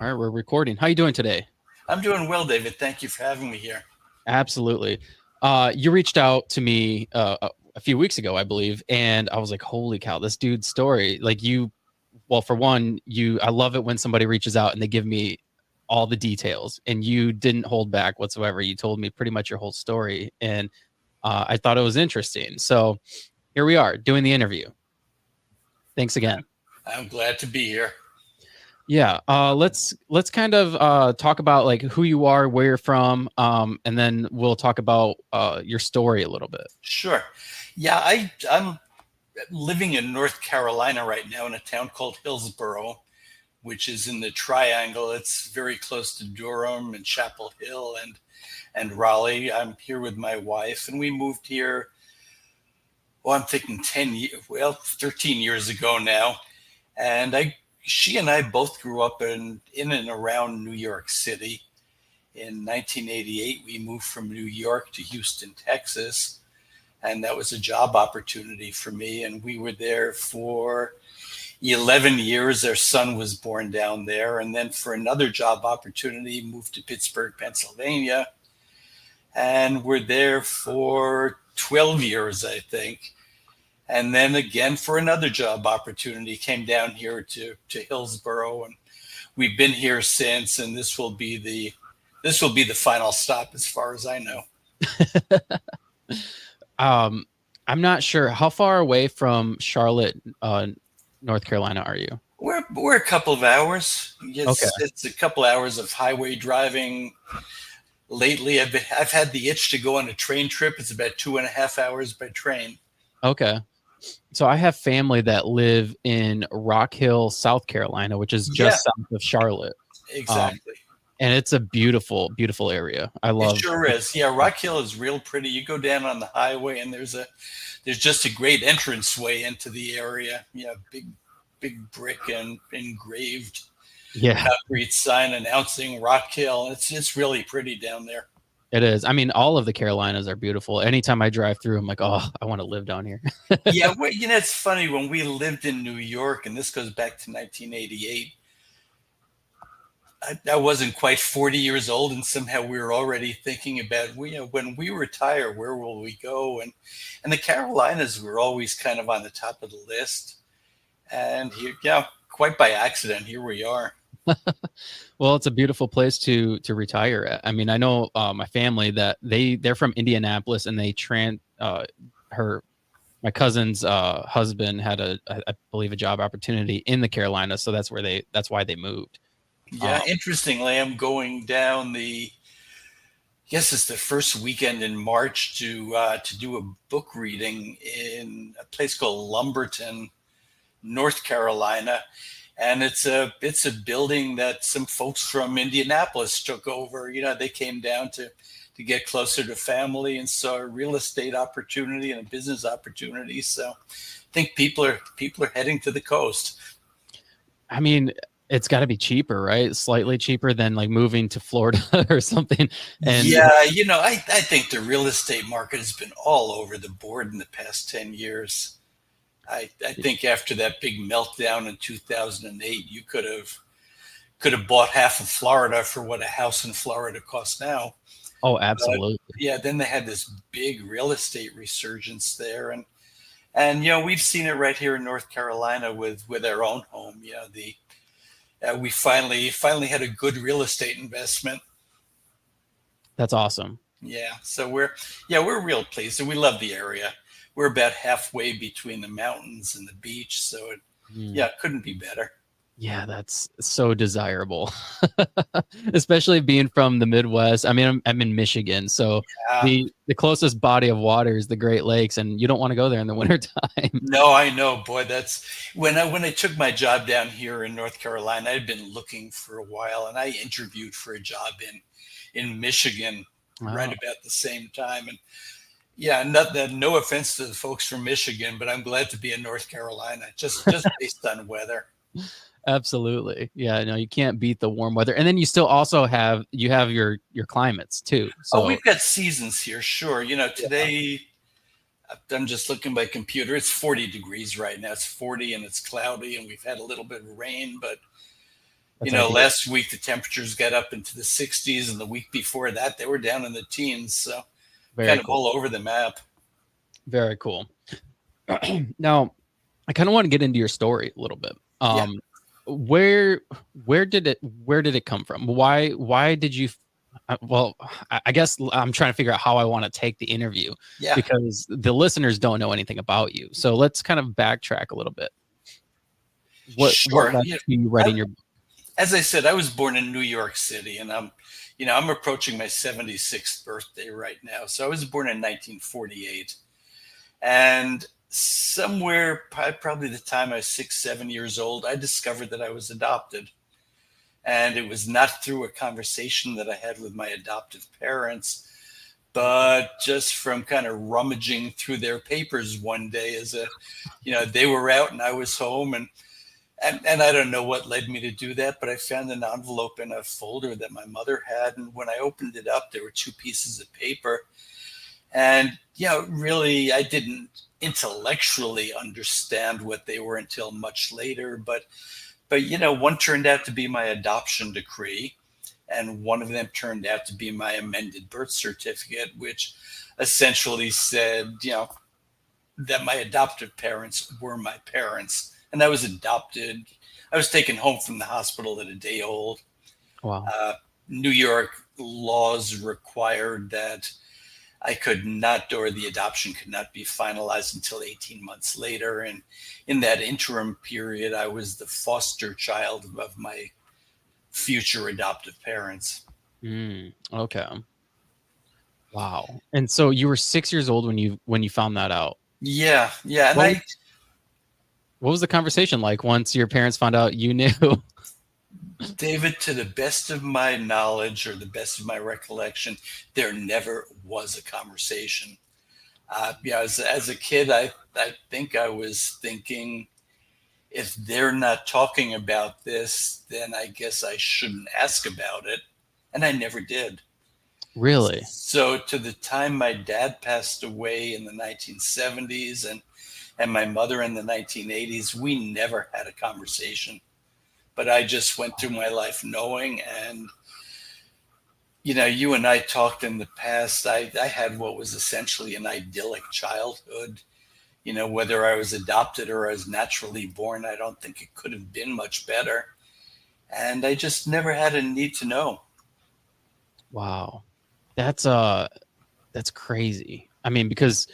All right, we're recording. How you doing today? I'm doing well, David. Thank you for having me here. Absolutely. You reached out to me a few weeks ago, I believe, and I was like, "Holy cow, this dude's story!" Like you, well, for one, I love it when somebody reaches out and they give me all the details, and you didn't hold back whatsoever. You told me pretty much your whole story, and I thought it was interesting. So here we are doing the interview. Thanks again. I'm glad to be here. Yeah, let's kind of talk about like who you are, where you're from, and then we'll talk about your story a little bit. Sure. Yeah, I'm living in North Carolina right now in a town called Hillsborough, which is in the Triangle. It's very close to Durham and Chapel Hill and Raleigh. I'm here with my wife, and we moved here. Well, I'm thinking 13 years ago now, and she and I both grew up in and around New York City. In 1988, we moved from New York to Houston, Texas, and that was a job opportunity for me. And we were there for 11 years. Our son was born down there. And then for another job opportunity, moved to Pittsburgh, Pennsylvania, and we're there for 12 years, I think. And then again for another job opportunity, came down here to Hillsborough, and we've been here since. And this will be the final stop, as far as I know. um, I'm not sure how far away from Charlotte, North Carolina, are you? We're a couple of hours. Okay. It's a couple hours of highway driving. Lately, I've had the itch to go on a train trip. It's about 2.5 hours by train. Okay. So I have family that live in Rock Hill, South Carolina, which is Yeah, just south of Charlotte. Um, exactly. and it's a beautiful, beautiful area. I It love. sure is. Yeah, Rock Hill is real pretty. You go down on the highway, and there's just a great entranceway into the area. Yeah, big brick and engraved Yeah, concrete sign announcing Rock Hill. It's really pretty down there. it is. I mean, all of the Carolinas are beautiful. Anytime I drive through, I'm like, oh, I want to live down here. Yeah, well, it's funny when we lived in New York, and this goes back to 1988. I wasn't quite 40 years old, and somehow we were already thinking about, when we retire, where will we go? And the Carolinas were always kind of on the top of the list. And here, yeah, quite by accident, here we are. Well, it's a beautiful place to retire at. I mean, I know my family that they're from Indianapolis, and her my cousin's husband had I believe a job opportunity in the Carolinas, so that's why they moved. Yeah, Um, interestingly, I'm going down yes, it's the first weekend in March to do a book reading in a place called Lumberton, North Carolina, and it's a building that some folks from Indianapolis took over. They came down to get closer to family, and saw a real estate opportunity and a business opportunity. So I think people are heading to the coast. I mean, it's got to be cheaper, right? Slightly cheaper than like moving to Florida or something. And Yeah, I think the real estate market has been all over the board in the past 10 years. I think after that big meltdown in 2008, you could have bought half of Florida for what a house in Florida costs now. oh, But absolutely. yeah, then they had this big real estate resurgence there, and we've seen it right here in North Carolina with our own home. The we finally had a good real estate investment. That's awesome. Yeah, so we're real pleased, and we love the area. We're about halfway between the mountains and the beach, so Mm. yeah, it couldn't be better. Yeah, that's so desirable, especially being from the Midwest. I mean, I'm in Michigan, so Uh, the closest body of water is the Great Lakes, and you don't want to go there in the wintertime. no, I know, boy. That's when I took my job down here in North Carolina. I'd been looking for a while, and I interviewed for a job in Michigan right Wow. about the same time. And yeah, not that, no offense to the folks from Michigan, but I'm glad to be in North Carolina, just based on weather. Absolutely. Yeah, no, you can't beat the warm weather. And then you still also have your climates too. Oh, So we've got seasons here, sure. yeah. Today I'm just looking at my computer. It's 40 degrees right now. It's 40 and it's cloudy, and we've had a little bit of rain, but That's ideal. Last week the temperatures got up into the 60s, and the week before that they were down in the teens. So Very kind of cool. all over the map. Very cool. Now, I kind of want to get into your story a little bit. Yeah. Where where did it come from? Why did you? Well, I guess I'm trying to figure out how I want to take the interview Yeah. because the listeners don't know anything about you. So let's kind of backtrack a little bit. What Sure. led to you writing your book? As I said, I was born in New York City, and I'm approaching my 76th birthday right now. So I was born in 1948, and somewhere probably the time I was 6, 7 years old, I discovered that I was adopted. And it was not through a conversation that I had with my adoptive parents, but just from kind of rummaging through their papers one day they were out and I was home, and I don't know what led me to do that, but I found an envelope in a folder that my mother had. And when I opened it up, there were two pieces of paper. And, really, I didn't intellectually understand what they were until much later. But one turned out to be my adoption decree. And one of them turned out to be my amended birth certificate, which essentially said, that my adoptive parents were my parents. And I was adopted. I was taken home from the hospital at a day old. Wow. New York laws required that I could not, or the adoption could not be finalized until 18 months later. And in that interim period, I was the foster child of my future adoptive parents. Okay. Wow. And so you were 6 years old when you found that out. Yeah. And What was the conversation like once your parents found out you knew? David, to the best of my knowledge or the best of my recollection, there never was a conversation. As a kid, I think I was thinking, if they're not talking about this, then I guess I shouldn't ask about it. And I never did. Really? So to the time my dad passed away in the 1970s and my mother in the 1980s, we never had a conversation. But I just went through my life knowing. And, you and I talked in the past. I had what was essentially an idyllic childhood. Whether I was adopted or I was naturally born, I don't think it could have been much better. And I just never had a need to know. Wow. That's crazy. I mean, because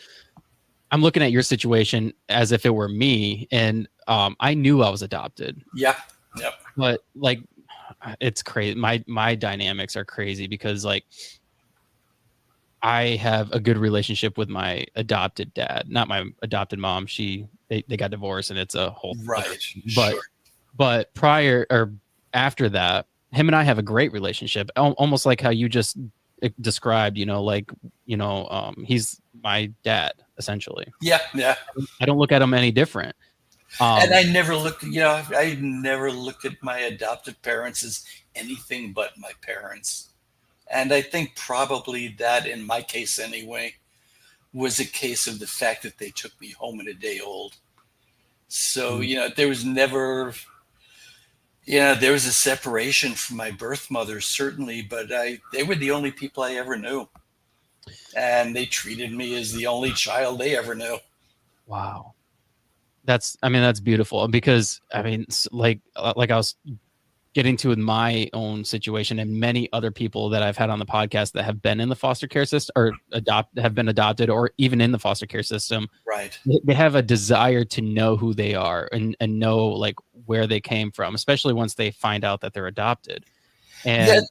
I'm looking at your situation as if it were me, and I knew I was adopted. Yeah. Yep. But like, it's crazy. My dynamics are crazy because like I have a good relationship with my adopted dad, not my adopted mom. They got divorced, and it's a whole right. But Sure. but prior or after that, him and I have a great relationship, almost like how you just described. He's my dad essentially. Yeah. I don't look at him any different. And I never looked, I never looked at my adoptive parents as anything but my parents. And I think probably that, in my case anyway, was a case of the fact that they took me home at a day old. So, there was never, there was a separation from my birth mother, certainly, but they were the only people I ever knew. And they treated me as the only child they ever knew. Wow. That's beautiful, because like I was getting to with my own situation and many other people that I've had on the podcast that have been in the foster care system or have been adopted or even in the foster care system. Right. They have a desire to know who they are and know like where they came from, especially once they find out that they're adopted. And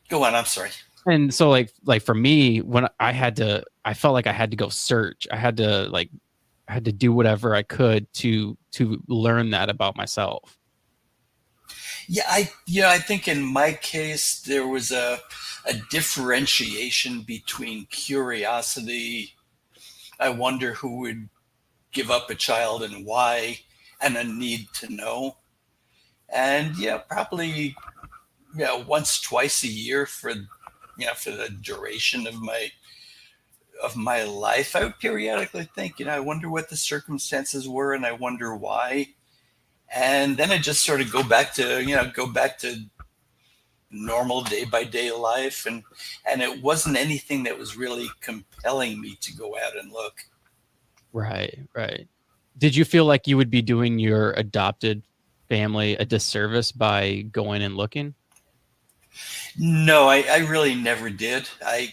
go on. I'm sorry. And so like for me, when I felt like I had to go search. I had to do whatever I could to learn that about myself. Yeah, I think in my case there was a differentiation between curiosity. I wonder who would give up a child and why, and a need to know. And probably once, twice a year for the duration of my life, I would periodically think, I wonder what the circumstances were and I wonder why. And then I just sort of go back to normal day by day life, and it wasn't anything that was really compelling me to go out and look. Right, right. Did you feel like you would be doing your adopted family a disservice by going and looking? No, I really never did.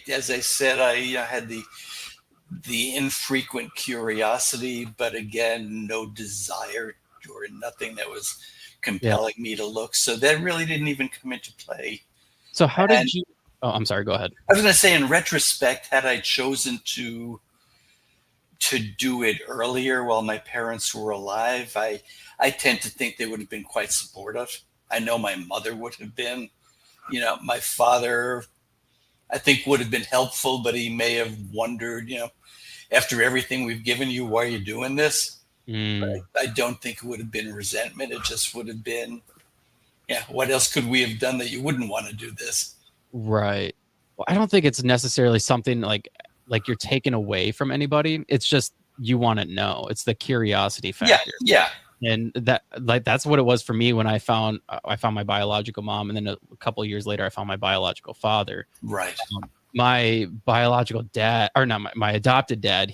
As I said, I had the infrequent curiosity, but again, no desire or nothing that was Yeah. compelling me to look. So that really didn't even come into play. So how And did you Oh, I'm sorry, go ahead. I was going to say, in retrospect, had I chosen to do it earlier while my parents were alive, I tend to think they would have been quite supportive. I know my mother would have been. My father, I think, would have been helpful, but he may have wondered, after everything we've given you, why are you doing this? Mm, I don't think it would have been resentment. It just would have been, yeah, what else could we have done that you wouldn't want to do this? right. Well, I don't think it's necessarily something like you're taken away from anybody. It's just you want to know. It's the curiosity Yeah, factor. yeah, And that's what it was for me when I found my biological mom, and then a couple of years later I found my biological father. right. My biological dad, or not, my adopted dad,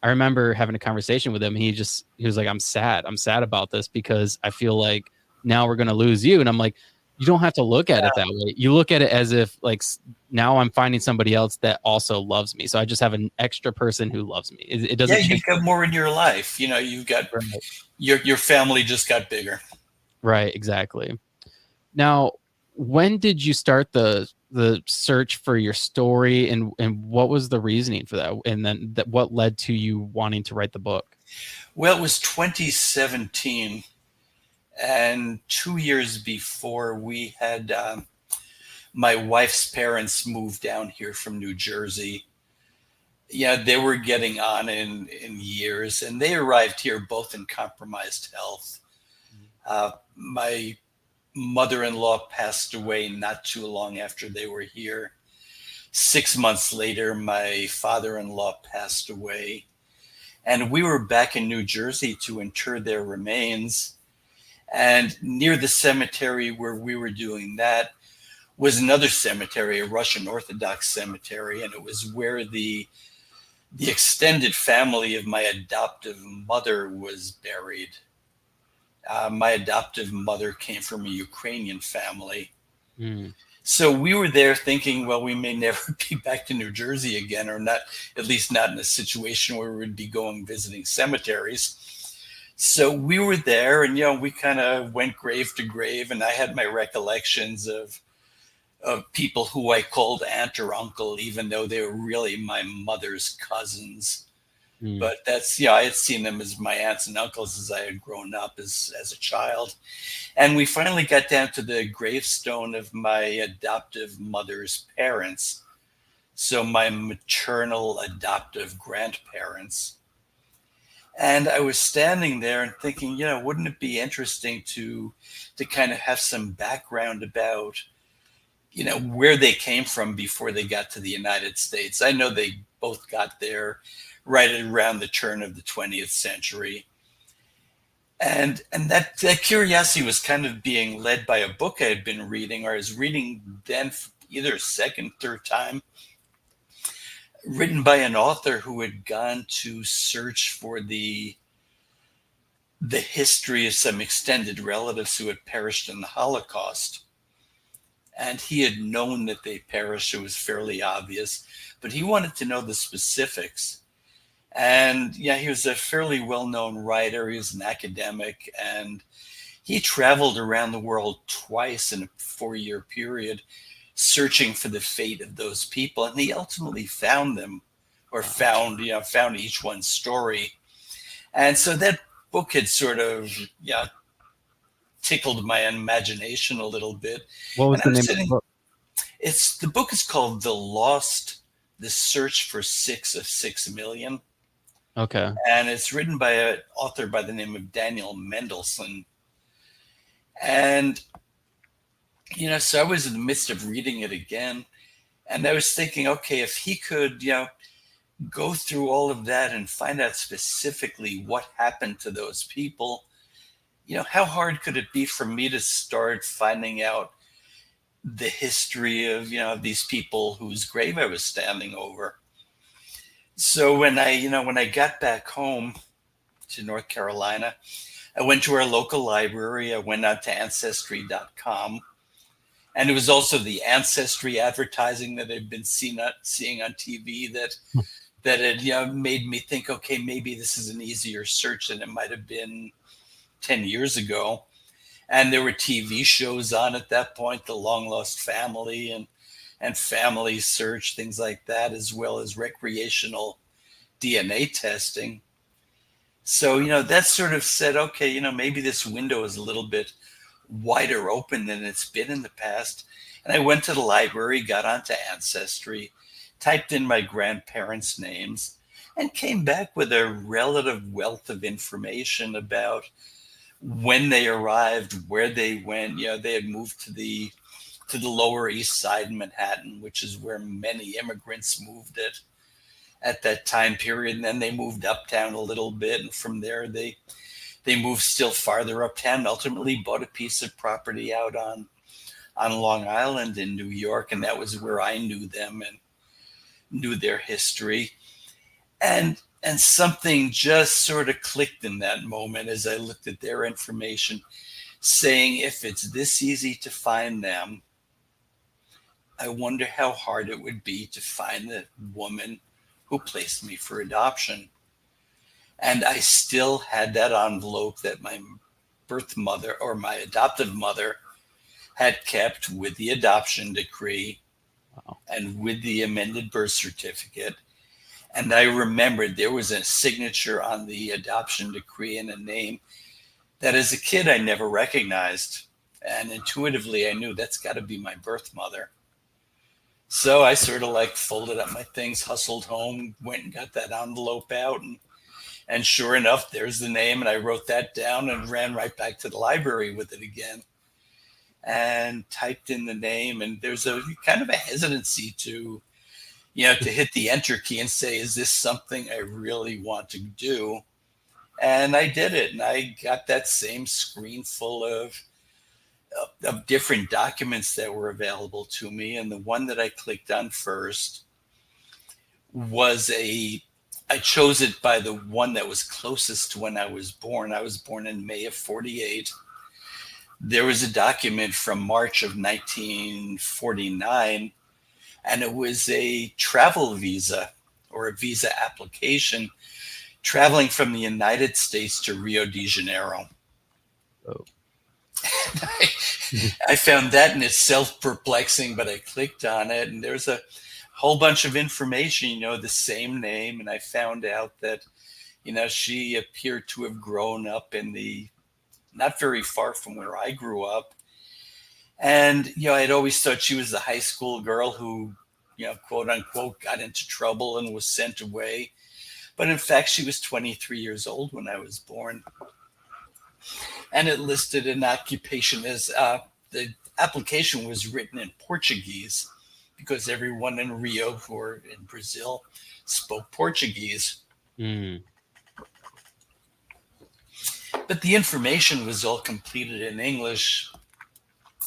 I remember having a conversation with him. He was like, I'm sad about this because I feel like now we're going to lose you. And I'm like, you don't have to look at it that way. You look at it as if like now I'm finding somebody else that also loves me, so I just have an extra person who loves me. It Yeah, doesn't you've change. got more in your life. You've got Right. your family just got bigger. Right, exactly. Now, when did you start the search for your story, and what was the reasoning for that? And then what led to you wanting to write the book? Well, it was 2017, and 2 years before, we had my wife's parents moved down here from New Jersey. Yeah, they were getting on in years, and they arrived here both in compromised health. My mother-in-law passed away not too long after they were here. 6 months later, my father-in-law passed away, and we were back in New Jersey to inter their remains. And near the cemetery where we were doing that was another cemetery, a Russian Orthodox cemetery, and it was where the extended family of my adoptive mother was buried. My adoptive mother came from a Ukrainian family. Mm, So we were there thinking, well, we may never be back to New Jersey again, or not, at least not in a situation where we would be going visiting cemeteries. So we were there, and we kind of went grave to grave, and I had my recollections of people who I called aunt or uncle, even though they were really my mother's cousins. mm, But that's, I had seen them as my aunts and uncles as I had grown up as a child. And we finally got down to the gravestone of my adoptive mother's parents. So my maternal adoptive grandparents. And I was standing there and thinking, wouldn't it be interesting to kind of have some background about, where they came from before they got to the United States. I know they both got there right around the turn of the 20th century. And that curiosity was kind of being led by a book I had been reading, or I was reading then, either second, third time, written by an author who had gone to search for the history of some extended relatives who had perished in the Holocaust. And he had known that they perished. It was fairly obvious, but he wanted to know the specifics. And yeah, he was a fairly well-known writer. He was an academic, and he traveled around the world twice in a 4-year period, searching for the fate of those people. And he ultimately found them, or found each one's story. And so that book had sort of, tickled my imagination a little bit. what And was I the was name of the sitting, book? the book is called The Search for Six of 6 Million. Okay. And it's written by an author by the name of Daniel Mendelsohn. And, so I was in the midst of reading it again. And I was thinking, okay, if he could, go through all of that and find out specifically what happened to those people, how hard could it be for me to start finding out the history of, of these people whose grave I was standing over? So when I got back home to North Carolina, I went to our local library. I went out to ancestry.com. And it was also the ancestry advertising that I'd been seeing on TV that had made me think, okay, maybe this is an easier search than it might have been 10 years ago. And there were TV shows on at that point, The Long Lost Family and Family Search, things like that, as well as recreational DNA testing. So, that sort of said, okay, maybe this window is a little bit wider open than it's been in the past. And I went to the library, got onto Ancestry, typed in my grandparents' names, and came back with a relative wealth of information about when they arrived, where they went. They had moved to the Lower East Side in Manhattan, which is where many immigrants moved at that time period. And then they moved uptown a little bit, and from there they moved still farther uptown, and ultimately bought a piece of property out on Long Island in New York, and that was where I knew them and knew their history. And something just sort of clicked in that moment as I looked at their information, saying, if it's this easy to find them, I wonder how hard it would be to find the woman who placed me for adoption. And I still had that envelope that my birth mother, or my adoptive mother, had kept with the adoption decree. Wow. And with the amended birth certificate. And I remembered there was a signature on the adoption decree and a name that as a kid I never recognized. And intuitively I knew that's got to be my birth mother. So I sort of folded up my things, hustled home, went and got that envelope out, and sure enough, there's the name. And I wrote that down and ran right back to the library with it again and typed in the name. And there's a kind of a hesitancy to hit the enter key and say, is this something I really want to do? And I did it. And I got that same screen full of different documents that were available to me. And the one that I clicked on first was I chose it by the one that was closest to when I was born. I was born in May of 48. There was a document from March of 1949, and it was a travel visa or a visa application traveling from the United States to Rio de Janeiro. Oh. I found that in itself perplexing, but I clicked on it, and there's a whole bunch of information, the same name. And I found out that, she appeared to have grown up not very far from where I grew up. And, I'd always thought she was the high school girl who, quote unquote, got into trouble and was sent away. But in fact, she was 23 years old when I was born. And it listed an occupation as the application was written in Portuguese because everyone in Rio or in Brazil spoke Portuguese. Mm. But the information was all completed in English,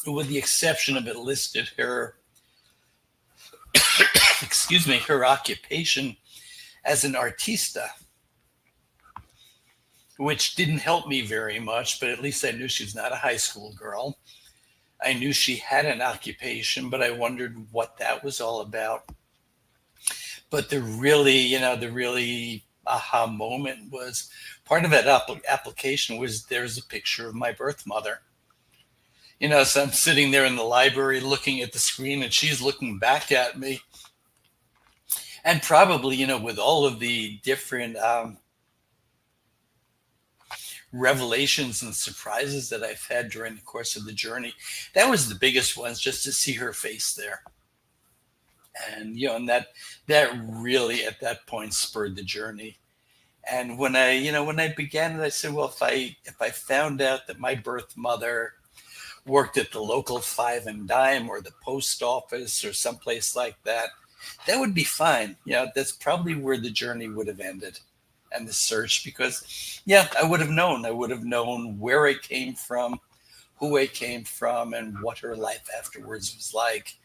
with the exception of it listed her, her occupation as an artista, which didn't help me very much, but at least I knew she was not a high school girl. I knew she had an occupation, but I wondered what that was all about. But the really aha moment was part of that application was there's a picture of my birth mother. So I'm sitting there in the library looking at the screen, and she's looking back at me. And probably, with all of the different revelations and surprises that I've had during the course of the journey, that was the biggest ones, just to see her face there. And, and that really at that point spurred the journey. And when I began it, I said, well, if I found out that my birth mother worked at the local Five and Dime or the post office or someplace like that, that would be fine. That's probably where the journey would have ended. and the search, because yeah, I would have known. I would have known where I came from, who I came from, and what her life afterwards was like.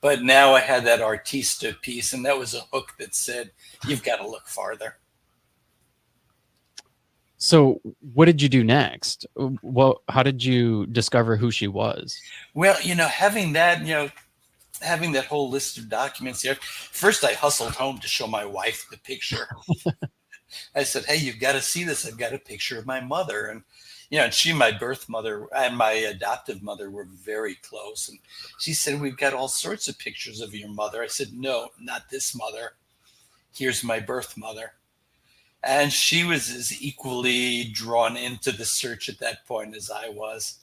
But now I had that artista piece, and that was a hook that said, you've got to look farther. So, what did you do next? How did you discover who she was? Well, having that whole list of documents here, first I hustled home to show my wife the picture. I said, hey, you've got to see this. I've got a picture of my mother. And, and she, my birth mother, and my adoptive mother were very close. And she said, we've got all sorts of pictures of your mother. I said, no, not this mother. Here's my birth mother. And she was as equally drawn into the search at that point as I was.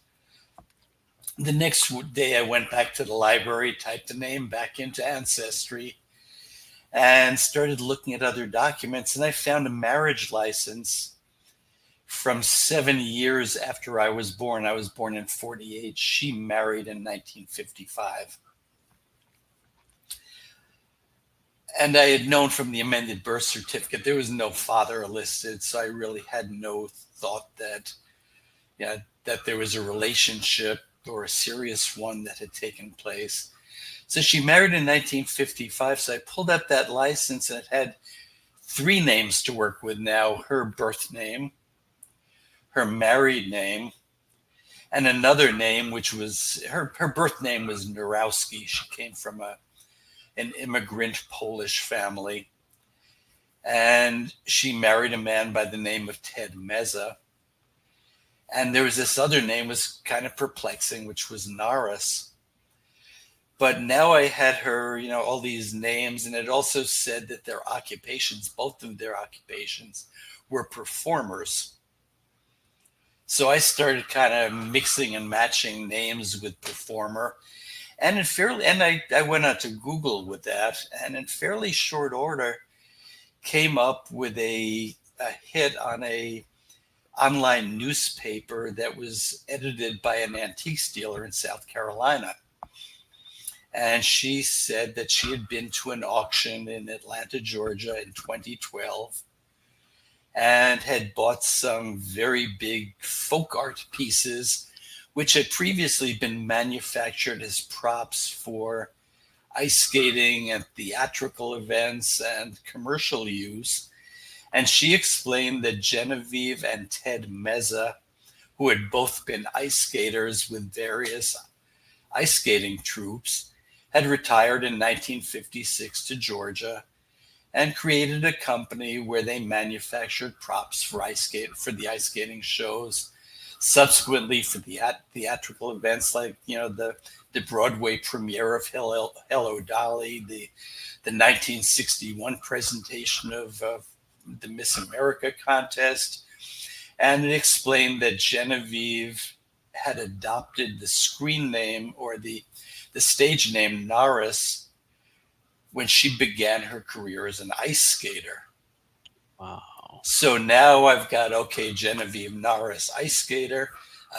The next day, I went back to the library, typed the name back into Ancestry, and started looking at other documents. And I found a marriage license from 7 years after I was born. I was born in 48. She married in 1955. And I had known from the amended birth certificate there was no father listed, so I really had no thought that, that there was a relationship or a serious one that had taken place. So she married in 1955. So I pulled up that license, and it had 3 names to work with now: her birth name, her married name, and another name, which was her birth name was Narowski. She came from an immigrant Polish family. And she married a man by the name of Ted Meza. And there was this other name was kind of perplexing, which was Naras. But now I had her, all these names, and it also said that their occupations, both of their occupations, were performers. So I started kind of mixing and matching names with performer. And I went out to Google with that, and in fairly short order came up with a hit on a online newspaper that was edited by an antiques dealer in South Carolina. And she said that she had been to an auction in Atlanta, Georgia in 2012 and had bought some very big folk art pieces, which had previously been manufactured as props for ice skating and theatrical events and commercial use. And she explained that Genevieve and Ted Meza, who had both been ice skaters with various ice skating troops, had retired in 1956 to Georgia and created a company where they manufactured props for the ice skating shows, subsequently for the theatrical events like the Broadway premiere of Hello Dolly, the 1961 presentation of the Miss America contest. And it explained that Genevieve had adopted the screen name or the stage name Naras when she began her career as an ice skater. Wow. So now I've got, okay, Genevieve Naras, ice skater.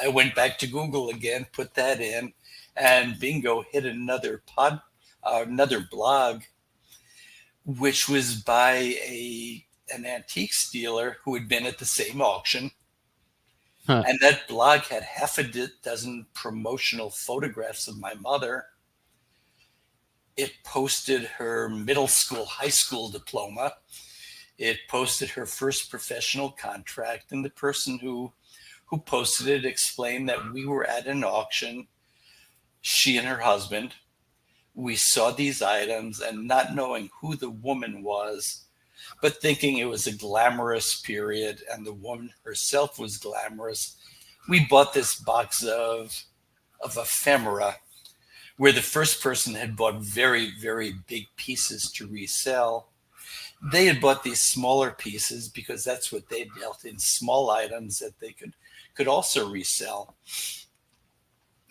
I went back to Google again, put that in, and bingo, hit another blog, which was by an antiques dealer who had been at the same auction. Huh. And that blog had half a dozen promotional photographs of my mother. It posted her middle school, high school diploma. It posted her first professional contract. And the person who posted it explained that we were at an auction, she and her husband. We saw these items, and not knowing who the woman was, but thinking it was a glamorous period and the woman herself was glamorous, we bought this box of ephemera, where the first person had bought very, very big pieces to resell. They had bought these smaller pieces because that's what they dealt in, small items that they could also resell.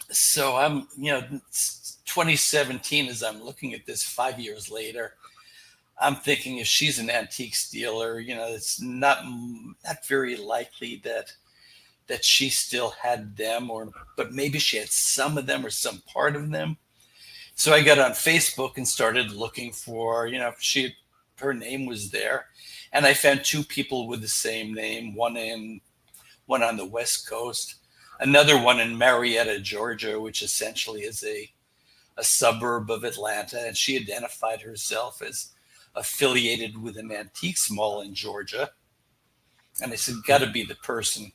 So I'm, 2017, as I'm looking at this 5 years later, I'm thinking if she's an antiques dealer, it's not very likely that she still had them, but maybe she had some of them or some part of them. So I got on Facebook and started looking for, her name was there. And I found two people with the same name, one on the West Coast, another one in Marietta, Georgia, which essentially is a suburb of Atlanta. And she identified herself as affiliated with an antiques mall in Georgia. And I said, got to be the person.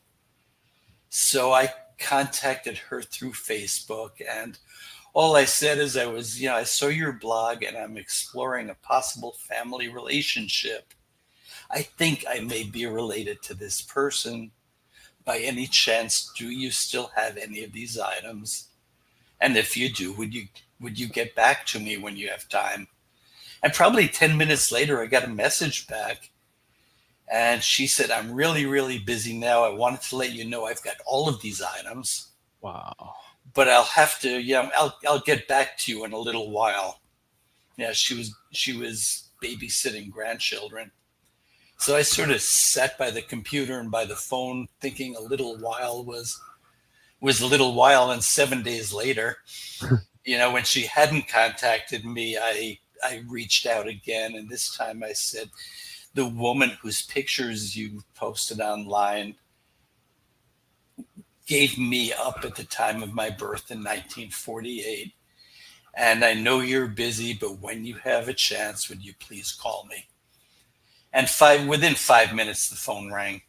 So I contacted her through Facebook, and all I said is I saw your blog and I'm exploring a possible family relationship. I think I may be related to this person. By any chance, do you still have any of these items? And if you do, would you get back to me when you have time? And probably 10 minutes later, I got a message back. And she said, I'm really, really busy now. I wanted to let you know I've got all of these items, Wow. but I'll have to, I'll get back to you in a little while. Yeah, she was babysitting grandchildren. So I sort of sat by the computer and by the phone thinking a little while was a little while. And 7 days later, when she hadn't contacted me, I reached out again. And this time I said, the woman whose pictures you posted online gave me up at the time of my birth in 1948. And I know you're busy, but when you have a chance, would you please call me? And within 5 minutes, the phone rang.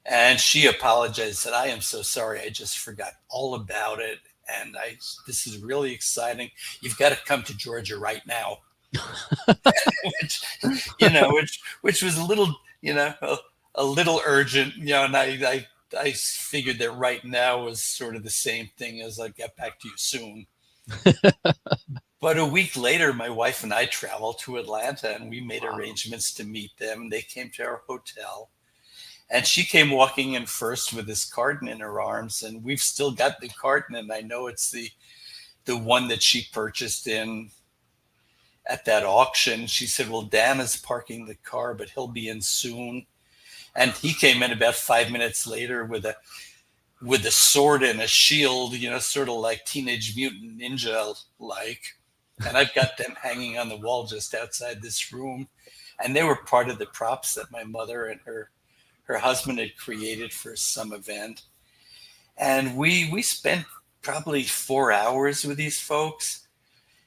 And she apologized, said, I am so sorry. I just forgot all about it. And this is really exciting. You've got to come to Georgia right now. which, which was a little, a little urgent, and I figured that right now was sort of the same thing as I'll get back to you soon. But a week later, my wife and I traveled to Atlanta and we made arrangements to meet them. They came to our hotel and she came walking in first with this carton in her arms. And we've still got the carton. And I know it's the one that she purchased at that auction. She said, well, Dan is parking the car, but he'll be in soon. And he came in about 5 minutes later with a sword and a shield, sort of like Teenage Mutant Ninja like. And I've got them hanging on the wall just outside this room. And they were part of the props that my mother and her husband had created for some event. And we spent probably 4 hours with these folks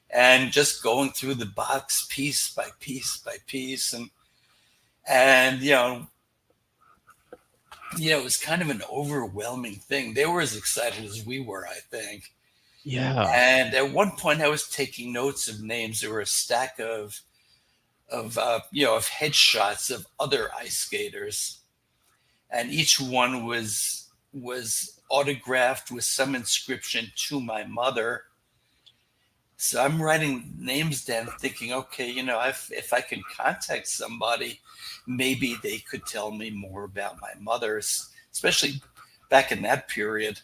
and just going through the box piece by piece by piece. And it was kind of an overwhelming thing. They were as excited as we were, I think. Yeah. And at one point I was taking notes of names. There were a stack of headshots of other ice skaters. And each one was autographed with some inscription to my mother. So I'm writing names down thinking, okay, if I can contact somebody, maybe they could tell me more about my mother, especially back in that period.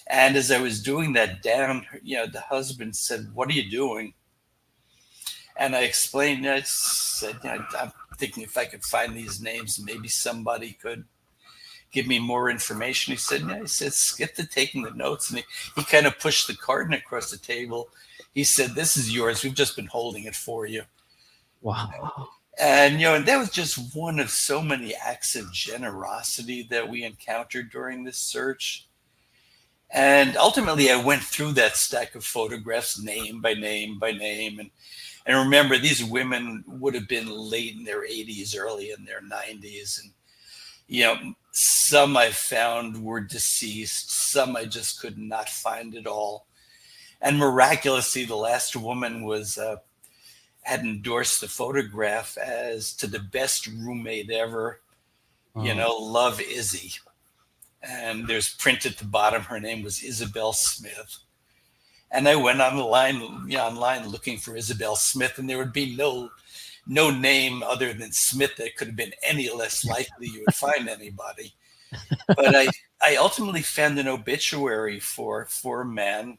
And as I was doing that down, the husband said, what are you doing? And I explained, I said, I'm thinking if I could find these names, maybe somebody could give me more information. He said, skip to taking the notes. And he kind of pushed the carton across the table. He said, this is yours. We've just been holding it for you. Wow. And, that was just one of so many acts of generosity that we encountered during this search. And ultimately, I went through that stack of photographs name by name by name. And remember, these women would have been late in their 80s, early in their 90s. And, some I found were deceased. Some I just could not find at all. And miraculously, the last woman had endorsed the photograph as to the best roommate ever, love Izzy. And there's print at the bottom. Her name was Isabel Smith. And I went online looking for Isabel Smith, and there would be no name other than Smith that could have been any less likely you would find anybody. But I ultimately found an obituary for a man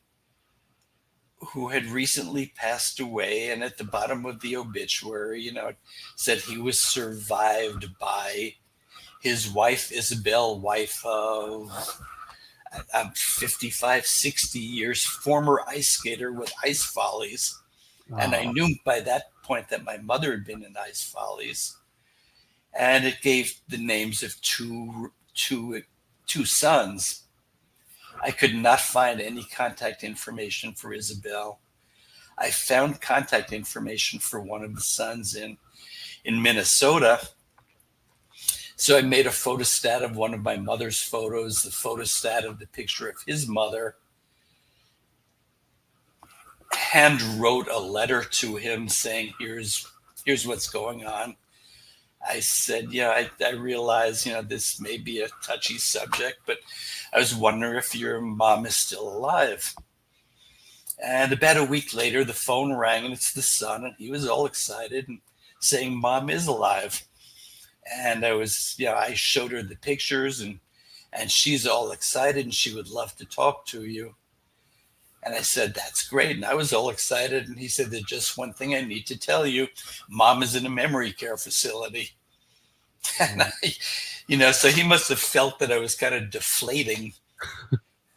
who had recently passed away. And at the bottom of the obituary, it said he was survived by his wife, Isabel, wife of 55, 60 years, former ice skater with Ice Follies. Wow. And I knew by that point that my mother had been in Ice Follies. and it gave the names of two sons. I could not find any contact information for Isabel. I found contact information for one of the sons in Minnesota. So I made a photostat of one of my mother's photos, the photostat of the picture of his mother, hand wrote a letter to him saying, here's what's going on. I said, yeah, I realize, this may be a touchy subject, but I was wondering if your mom is still alive. And about a week later, the phone rang, and it's the son, and he was all excited and saying, Mom is alive. And I showed her the pictures, and she's all excited, and she would love to talk to you. And I said, that's great. And I was all excited. And he said, there's just one thing I need to tell you. Mom is in a memory care facility. And so he must have felt that I was kind of deflating.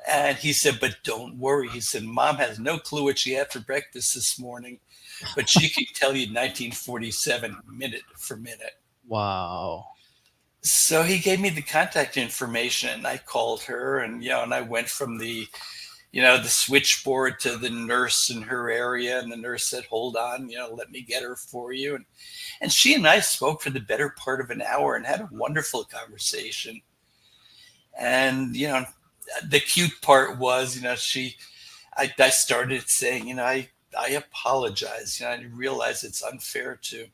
And he said, but don't worry. He said, Mom has no clue what she had for breakfast this morning, but she can tell you 1947 minute for minute. Wow. So he gave me the contact information, and I called her, and I went from the switchboard to the nurse in her area, and the nurse said, hold on, let me get her for you. And she and I spoke for the better part of an hour and had a wonderful conversation. And, the cute part was, I started saying, I apologize. I realize it's unfair to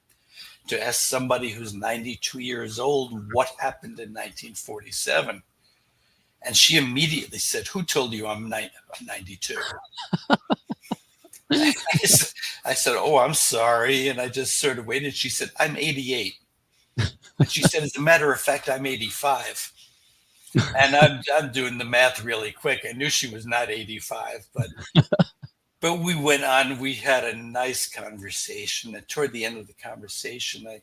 ask somebody who's 92 years old what happened in 1947. And she immediately said, who told you I'm 92? I said, oh, I'm sorry. And I just sort of waited. She said, I'm 88. And she said, as a matter of fact, I'm 85. And I'm doing the math really quick. I knew she was not 85, but we went on. We had a nice conversation. And toward the end of the conversation, I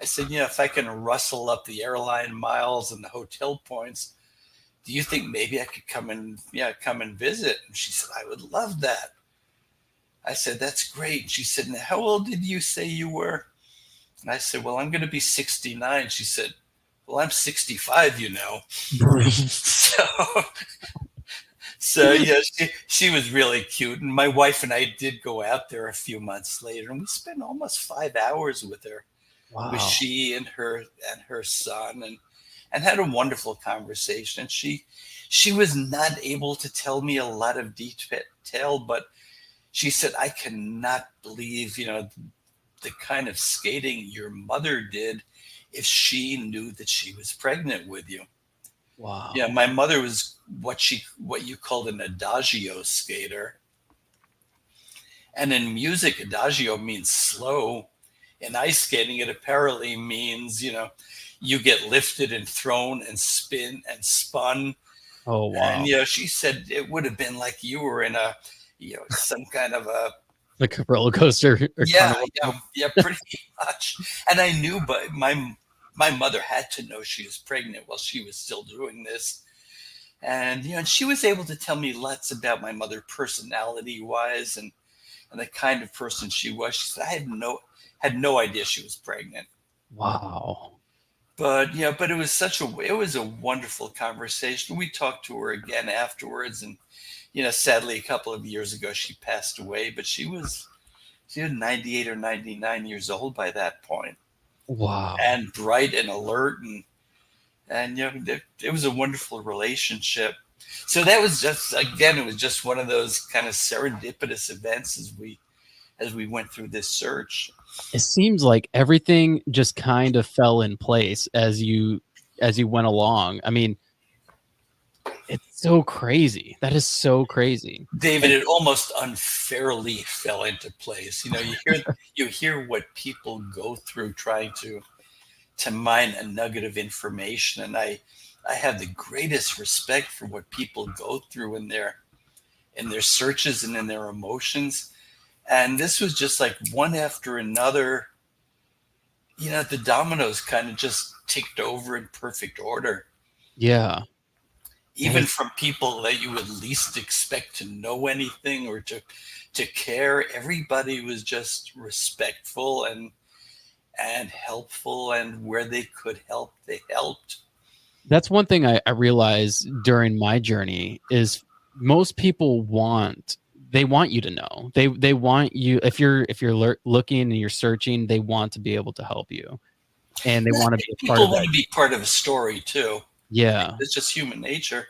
said, if I can rustle up the airline miles and the hotel points, do you think maybe I could come and visit? And she said, I would love that. I said, that's great. And she said, now, how old did you say you were? And I said, well, I'm going to be 69. She said, well, I'm 65, So yeah, she was really cute. And my wife and I did go out there a few months later, and we spent almost 5 hours with her. Wow. With she and her son, and had a wonderful conversation. And she was not able to tell me a lot of detail, but she said, I cannot believe, the kind of skating your mother did if she knew that she was pregnant with you. Wow. Yeah, my mother was what you called an adagio skater. And in music, adagio means slow. In ice skating, it apparently means, you get lifted and thrown and spin and spun. Oh, wow. And, she said it would have been like you were in some kind of like a roller coaster. Yeah, pretty much. And I knew, but my mother had to know she was pregnant while she was still doing this. And, and she was able to tell me lots about my mother personality wise and the kind of person she was. She said, I had no idea she was pregnant. Wow. But it was a wonderful conversation. We talked to her again afterwards, and sadly a couple of years ago she passed away, but she was 98 or 99 years old by that point. Wow. And bright and alert, and it was a wonderful relationship. So that was it was just one of those kind of serendipitous events as we went through this search. It seems like everything just kind of fell in place as you went along. I mean, it's so crazy. That is so crazy. David, it almost unfairly fell into place. You hear what people go through trying to mine a nugget of information. And I have the greatest respect for what people go through in their searches and in their emotions. And this was just like one after another, the dominoes kind of just ticked over in perfect order. Yeah. Even from people that you would least expect to know anything or to care, everybody was just respectful and helpful, and where they could help, they helped. That's one thing I realized during my journey is most people they want you to know. They want you, if you're looking and you're searching, they want to be able to help you, and they I want to think be a part people of want that. to be part of a story too. Yeah. It's just human nature.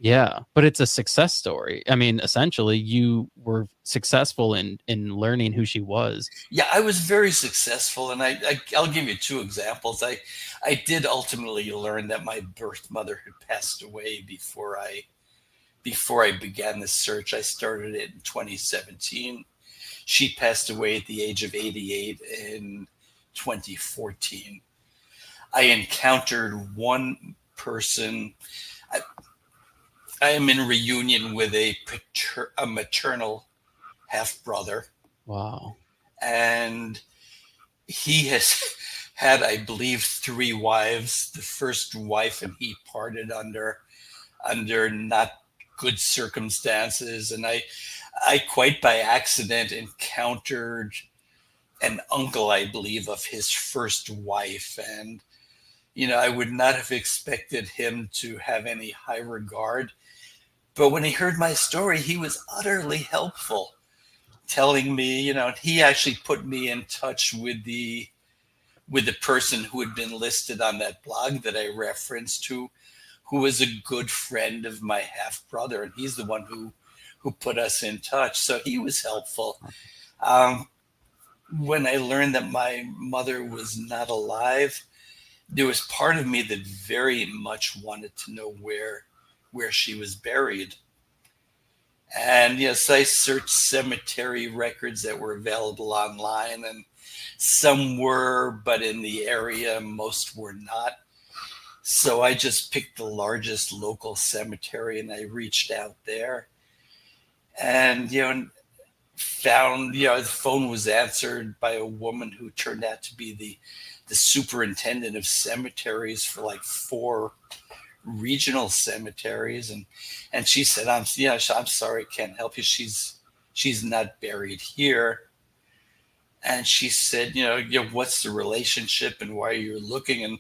Yeah, but it's a success story. I mean, essentially, you were successful in learning who she was. Yeah, I was very successful, and I'll give you two examples. I did ultimately learn that my birth mother had passed away before I began this search. I started it in 2017. She passed away at the age of 88 in 2014. I encountered one person. I, I am in reunion with a maternal half brother, Wow. and he has had, I believe, three wives. The first wife and he parted under not good circumstances, and I quite by accident encountered an uncle, I believe, of his first wife, and I would not have expected him to have any high regard. But when he heard my story, he was utterly helpful, telling me, he actually put me in touch with the person who had been listed on that blog that I referenced, who was a good friend of my half brother, and he's the one who put us in touch. So he was helpful. Um, when I learned that my mother was not alive, there was part of me that very much wanted to know where she was buried. And yes, I searched cemetery records that were available online, and some were, but in the area, most were not. So I just picked the largest local cemetery and I reached out there, and found, the phone was answered by a woman who turned out to be the superintendent of cemeteries for like four regional cemeteries, and she said, I'm sorry, can't help you. She's not buried here. And she said, what's the relationship and why are you looking? And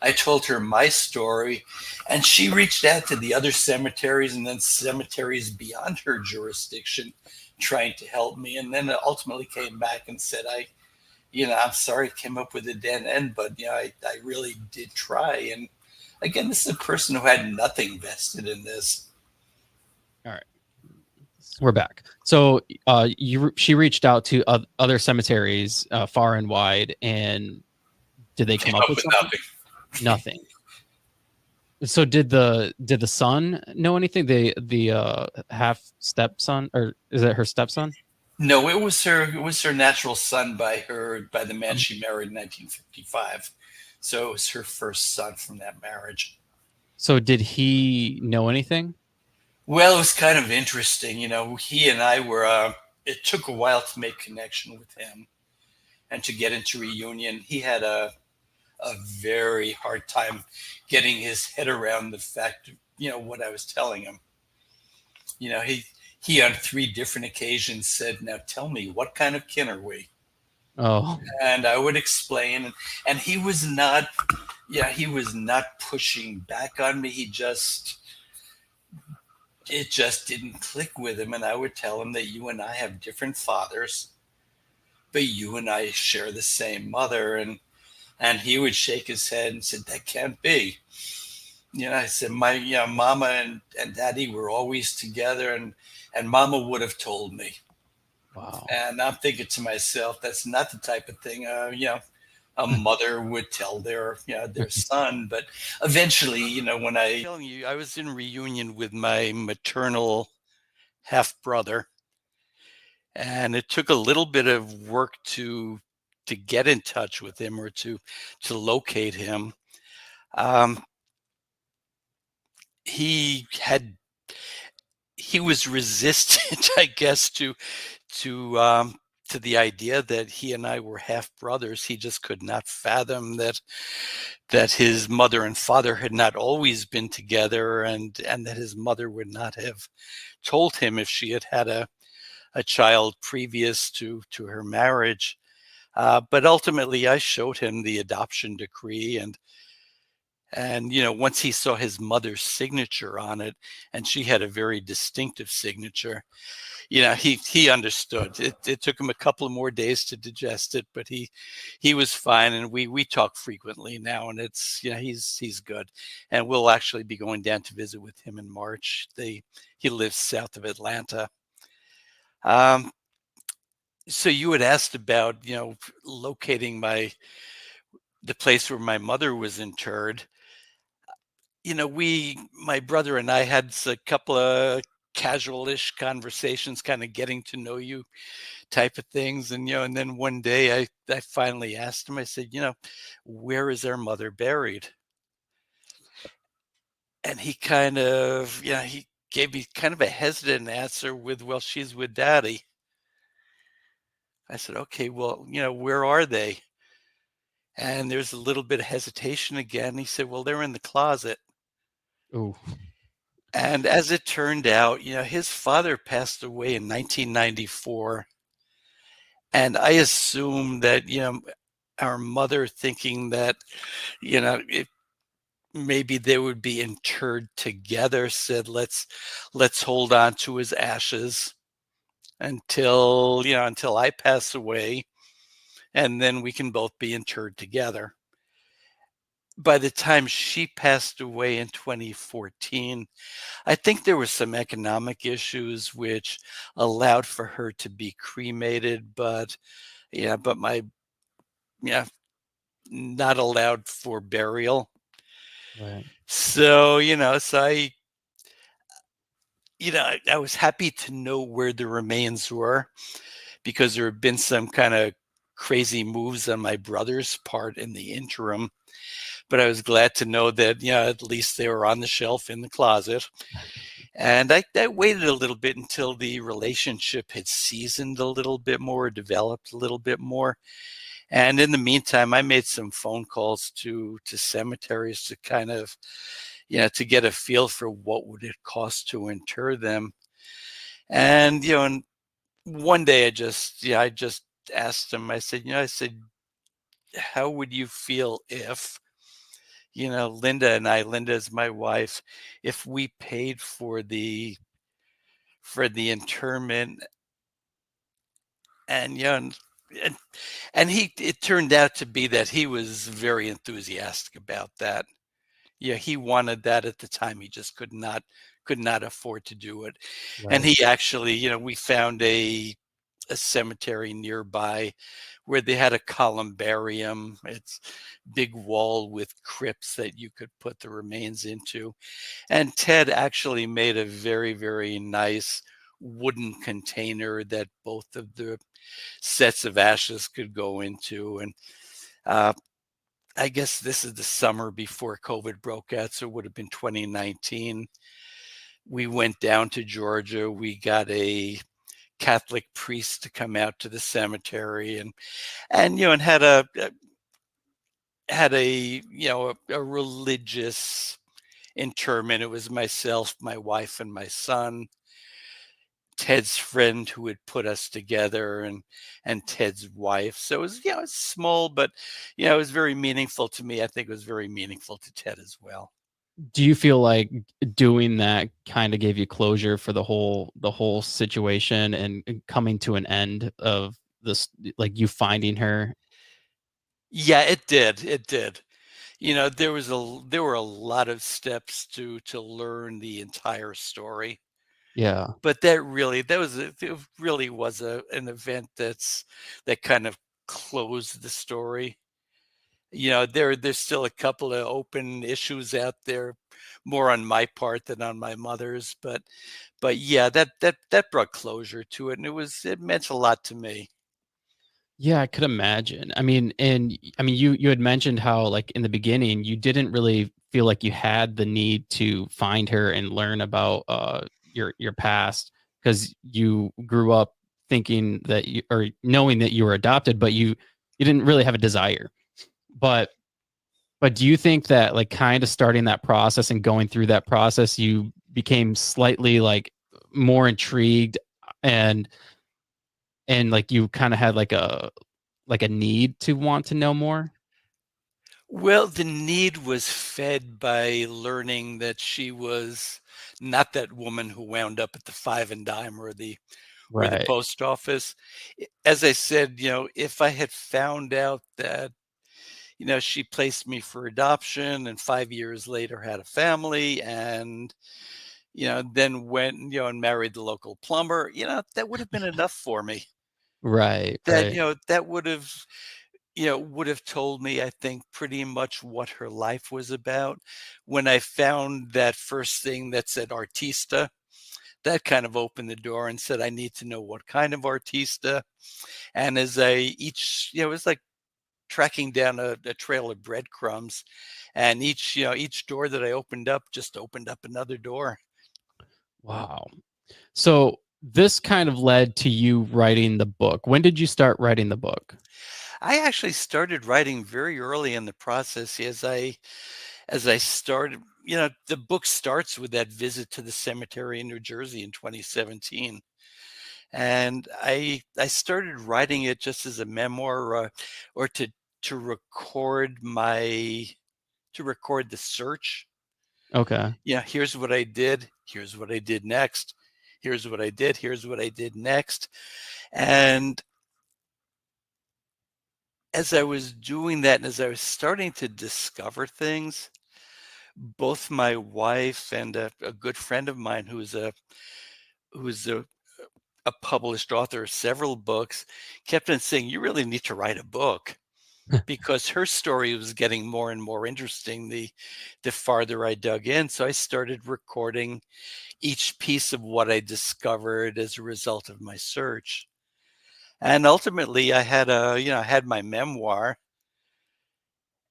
I told her my story, and she reached out to the other cemeteries and then cemeteries beyond her jurisdiction, trying to help me. And then ultimately came back and said, I'm sorry, I came up with a dead end, but I really did try. And again, this is a person who had nothing vested in this. All right. We're back. So she reached out to other cemeteries far and wide, and did they come up with something? Nothing. Nothing. So did the son know anything? The half stepson, or is it her stepson? No, it was her natural son by the man she married in 1955. So it was her first son from that marriage. So did he know anything? Well, it was kind of interesting. He and I were, it took a while to make connection with him and to get into reunion. He had a very hard time getting his head around the fact of, what I was telling him. He on three different occasions said, "Now tell me, what kind of kin are we?" Oh, And I would explain, and he was not, he was not pushing back on me. It just didn't click with him. And I would tell him that you and I have different fathers, but you and I share the same mother. And he would shake his head and said, "That can't be." I said, my, mama and daddy were always together, and mama would have told me. wow. And I'm thinking to myself, that's not the type of thing, a mother would tell their son. But eventually, when I telling you, I was in reunion with my maternal half brother, and it took a little bit of work to get in touch with him, or to locate him. Um, he had he was resistant, I guess, to the idea that he and I were half brothers. He just could not fathom that his mother and father had not always been together, and that his mother would not have told him if she had had a child previous to her marriage. But ultimately, I showed him the adoption decree, and once he saw his mother's signature on it, and she had a very distinctive signature, he understood. It took him a couple of more days to digest it, but he was fine, and we talk frequently now, and it's he's good, and we'll actually be going down to visit with him in March. He lives south of Atlanta. Um, so you had asked about locating the place where my mother was interred. My brother and I had a couple of casual-ish conversations, kind of getting to know you type of things. And then one day I finally asked him, I said, where is our mother buried? And he kind of, he gave me kind of a hesitant answer with, well, she's with daddy. I said, okay, well, where are they? And there's a little bit of hesitation again. He said, well, they're in the closet. Oh, And as it turned out, his father passed away in 1994. And I assume that, our mother thinking that, it, maybe they would be interred together, said, let's hold on to his ashes until I pass away, and then we can both be interred together. By the time she passed away in 2014, I think there were some economic issues which allowed for her to be cremated, but my yeah, not allowed for burial. right. So I was happy to know where the remains were, because there had been some kind of crazy moves on my brother's part in the interim. But I was glad to know that, at least they were on the shelf in the closet. And I waited a little bit until the relationship had seasoned a little bit more, developed a little bit more. And in the meantime, I made some phone calls to cemeteries to kind of, to get a feel for what would it cost to inter them. And one day I just asked him, I said, how would you feel if, Linda is my wife, if we paid for the interment? And and, and it turned out to be that he was very enthusiastic about that. Yeah, he wanted that at the time. He just could not afford to do it. And Right. he actually, we found a cemetery nearby where they had a columbarium. It's big wall with crypts that you could put the remains into. And Ted actually made a very, very nice wooden container that both of the sets of ashes could go into. And uh, I guess this is the summer before COVID broke out, so it would have been 2019. We went down to Georgia. We got a Catholic priest to come out to the cemetery, and had a religious interment. It was myself, my wife, and my son. Ted's friend who had put us together, and Ted's wife. So it was, it's small, but it was very meaningful to me. I think it was very meaningful to Ted as well. Do you feel like doing that kind of gave you closure for the whole situation and coming to an end of this, like you finding her? Yeah, it did. It did. There were a lot of steps to learn the entire story, Yeah. but that really was an event that kind of closed the story. There's still a couple of open issues out there, more on my part than on my mother's, but yeah, that brought closure to it, and it meant a lot to me. Yeah, I could imagine. I mean, you had mentioned how, like, in the beginning, you didn't really feel like you had the need to find her and learn about your past, because you grew up thinking that you, or knowing that you were adopted, but you didn't really have a desire. But do you think that, like, kind of starting that process and going through that process, you became slightly, like, more intrigued, and like you kind of had like like a need to want to know more? Well, the need was fed by learning that she was not that woman who wound up at the five and dime or the Right. post office. As I said, if I had found out that, she placed me for adoption and 5 years later had a family and, then went, and married the local plumber, that would have been enough for me. Right, That, right. that would have told me, I think, pretty much what her life was about. When I found that first thing that said artista, that kind of opened the door and said, I need to know what kind of artista. And as I each, it was like tracking down a trail of breadcrumbs. And each door that I opened up just opened up another door. Wow. So this kind of led to you writing the book. When did you start writing the book? I actually started writing very early in the process as I started, the book starts with that visit to the cemetery in New Jersey in 2017. And I started writing it just as a memoir, or to record my to record the search. Okay. Yeah, here's what I did. Here's what I did next. Here's what I did. Here's what I did next. And as I was doing that, and as I was starting to discover things, both my wife and a good friend of mine who's a published author of several books kept on saying, you really need to write a book, because her story was getting more and more interesting the farther I dug in. So I started recording each piece of what I discovered as a result of my search. And ultimately I had my memoir,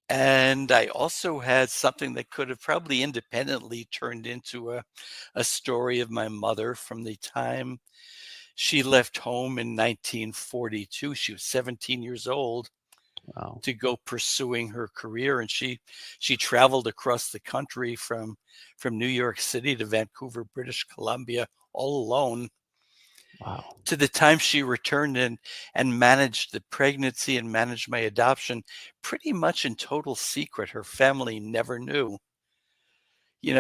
and I also had something that could have probably independently turned into a story of my mother from the time she left home in 1942. She was 17 years old Wow. to go pursuing her career, and she traveled across the country from New York City to Vancouver, British Columbia, all alone, Wow. to the time she returned and managed the pregnancy and managed my adoption pretty much in total secret. Her family never knew.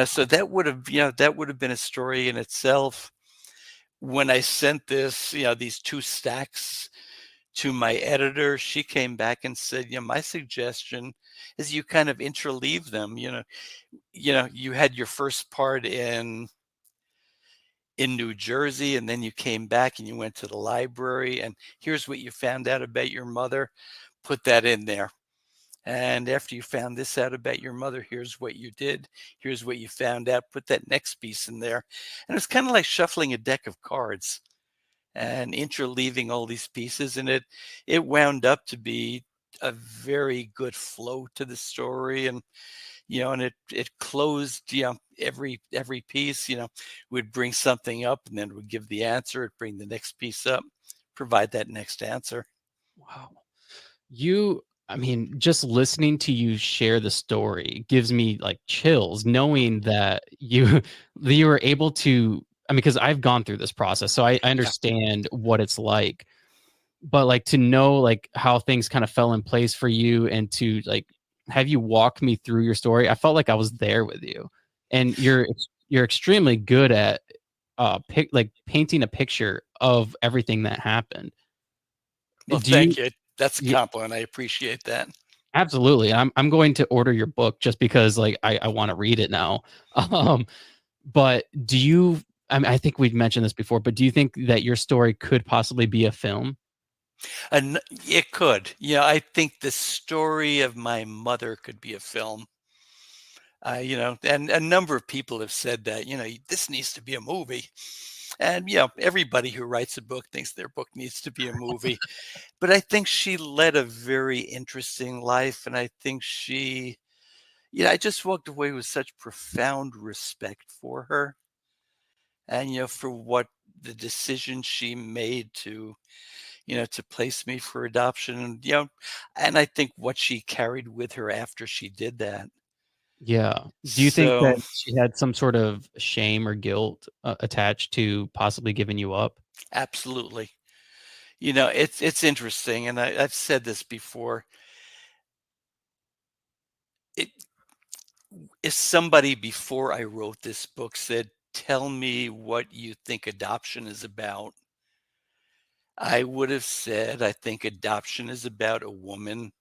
So that would have been a story in itself. When I sent these two stacks to my editor, she came back and said, my suggestion is you kind of interleave them. You had your first part in New Jersey, and then you came back and you went to the library, and here's what you found out about your mother. Put that in there. And after you found this out about your mother, here's what you did. Here's what you found out. Put that next piece in there. And it's kind of like shuffling a deck of cards and interleaving all these pieces. And it wound up to be a very good flow to the story. And it closed, every piece, would bring something up, and then it would give the answer. It'd bring the next piece up, provide that next answer. Wow. I mean, just listening to you share the story gives me like chills knowing that that you were able to, I mean, because I've gone through this process, so I Yeah. understand what it's like. But like to know like how things kind of fell in place for you and to like have you walk me through your story, I felt like I was there with you. And you're extremely good at painting a picture of everything that happened. Well, Do you thank you. That's a yeah, compliment. I appreciate that. absolutely. I'm going to order your book just because like I want to read it now. Um, but do you I mean, I think we've mentioned this before, but do you think that your story could possibly be a film? And it could. I think the story of my mother could be a film. And a number of people have said that, this needs to be a movie. And, everybody who writes a book thinks their book needs to be a movie. But I think she led a very interesting life. And I think I just walked away with such profound respect for her, and, for what the decision she made to place me for adoption. And I think what she carried with her after she did that. Yeah. Do you think So that she had some sort of shame or guilt attached to possibly giving you up? absolutely. It's interesting, and I've said this before. It If somebody before I wrote this book said, "Tell me what you think adoption is about," I would have said, "I think adoption is about a woman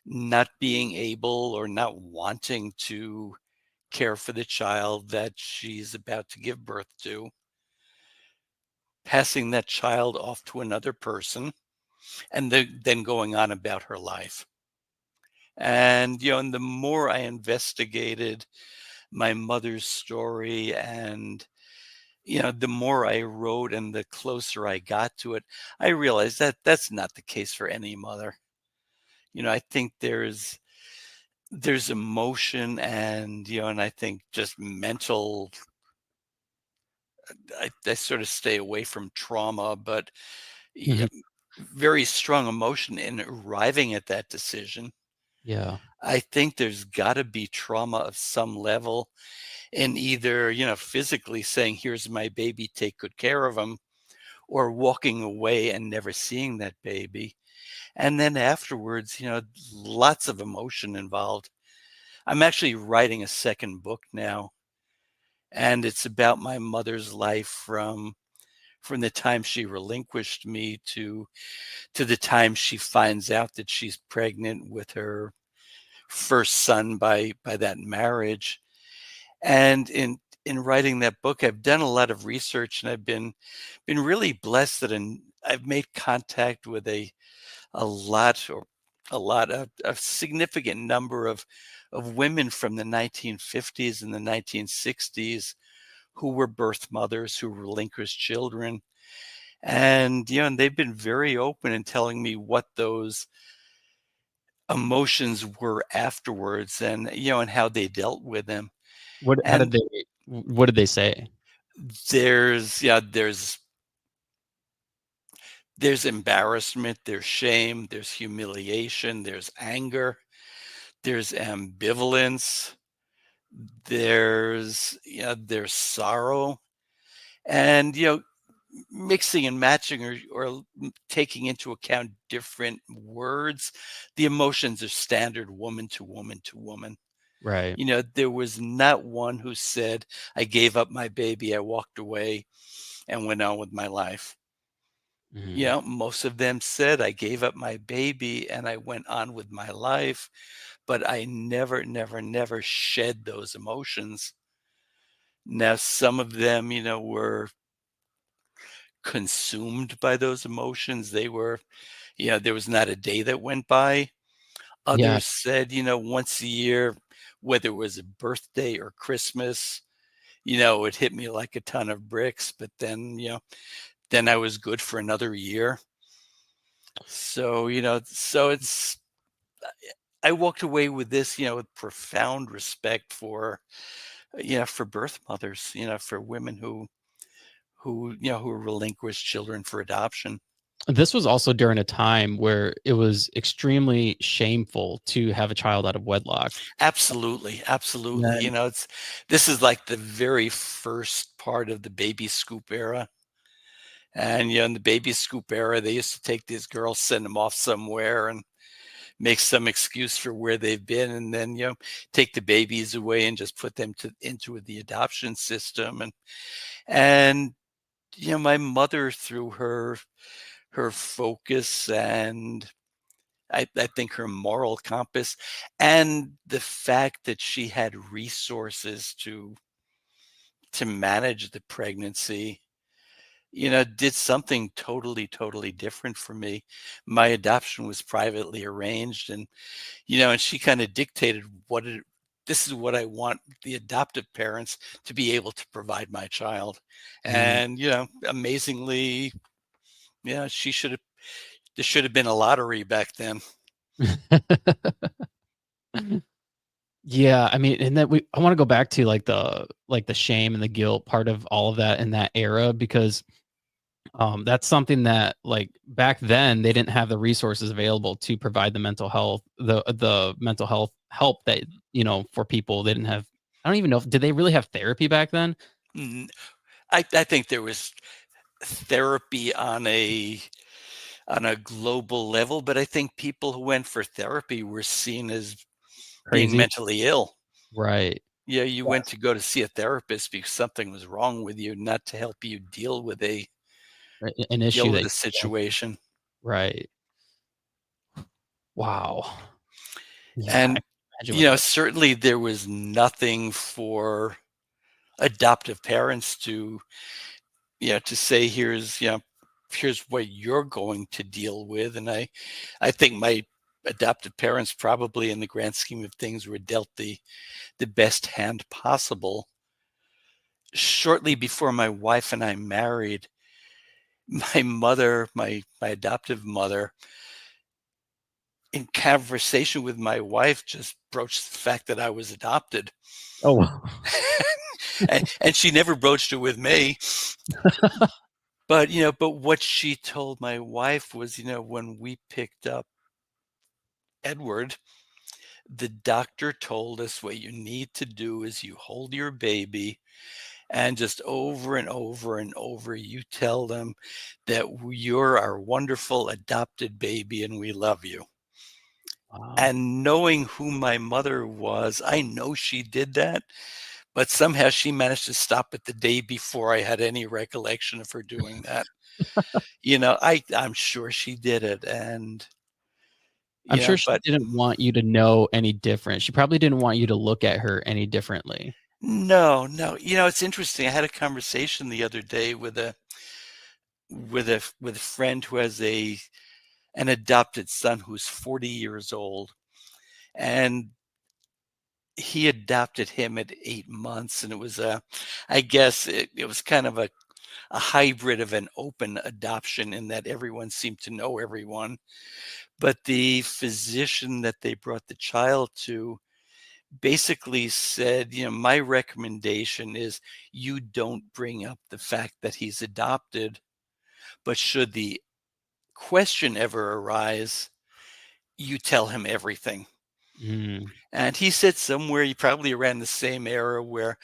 not being able or not wanting to care for the child that she's about to give birth to, passing that child off to another person, and then going on about her life." And the more I investigated my mother's story, and the more I wrote and the closer I got to it, I realized that that's not the case for any mother. I think there's emotion, and I think just mental. I sort of stay away from trauma, but yeah, Mhm. very strong emotion in arriving at that decision. Yeah. I think there's got to be trauma of some level in either physically saying, "Here's my baby, take good care of him," or walking away and never seeing that baby. And then afterwards, lots of emotion involved. I'm actually writing a second book now, and it's about my mother's life from the time she relinquished me to the time she finds out that she's pregnant with her first son by that marriage. And in writing that book, I've done a lot of research, and I've been really blessed that I've made contact with a lot or a lot of a significant number of women from the 1950s and the 1960s who were birth mothers who relinquished children. And they've been very open in telling me what those emotions were afterwards, and how they dealt with them. What how did And they what did they say? there's embarrassment, there's shame, there's humiliation, there's anger, there's ambivalence, there's sorrow, and mixing and matching or taking into account different words. The emotions are standard woman to woman to woman. Right. There was not one who said, "I gave up my baby, I walked away and went on with my life." Mhm. Most of them said, "I gave up my baby and I went on with my life, but I never, never, never shed those emotions." Now, some of them were consumed by those emotions. There was not a day that went by. Yeah. Others said, once a year, whether it was a birthday or Christmas, it hit me like a ton of bricks, but then I was good for another year. So I walked away with this, with profound respect for birth mothers, for women who relinquish children for adoption. This was also during a time where it was extremely shameful to have a child out of wedlock. Absolutely, absolutely. And This is like the very first part of the baby scoop era. And in the baby scoop era, they used to take these girls, send them off somewhere, and make some excuse for where they've been, and then take the babies away and just put them into the adoption system. And my mother, through her focus, and I think her moral compass, and the fact that she had resources to manage the pregnancy, did something totally, totally different for me. My adoption was privately arranged, and she kind of dictated this is what I want the adoptive parents to be able to provide my child. mm. And amazingly, there should have been a lottery back then. Yeah, I mean, and that I want to go back to like the shame and the guilt part of all of that in that era because that's something that like back then they didn't have the resources available to provide the mental health help that for people they didn't have. I don't even know if did they really have therapy back then? Mm, I think there was therapy on a on a global level, but I think people who went for therapy were seen as being Crazy. mentally ill. Right. Yeah, you went Yes. to go to see a therapist because something was wrong with you, not to help you Right, an issue that a you're going through. situation. Right. Wow. Yeah, I And, can imagine what that. certainly there was nothing for adoptive parents to, to say, here's what you're going to deal with. And I think my adoptive parents probably in the grand scheme of things were dealt the best hand possible. Shortly before my wife and I married, my mother, my adoptive mother, in conversation with my wife, just broached the fact that I was adopted. Oh, wow. And she never broached it with me. But, but what she told my wife was, when we picked up Edward, the doctor told us what you need to do is you hold your baby and just over and over and over, you tell them that you're our wonderful adopted baby and we love you. Wow. And knowing who my mother was, I know she did that, but somehow she managed to stop it the day before I had any recollection of her doing that. I'm sure she did it. And, I'm sure she but didn't want you to know any different. She probably didn't want you to look at her any differently. no, no. It's interesting. I had a conversation the other day with a friend who has an adopted son who's 40 years old. And he adopted him at 8 months. And it was I guess it was kind of a hybrid of an open adoption in that everyone seemed to know everyone. But the physician that they brought the child to basically said, my recommendation is you don't bring up the fact that he's adopted, but should the question ever arise, you tell him everything. Mm. And he said somewhere, he probably around the same era where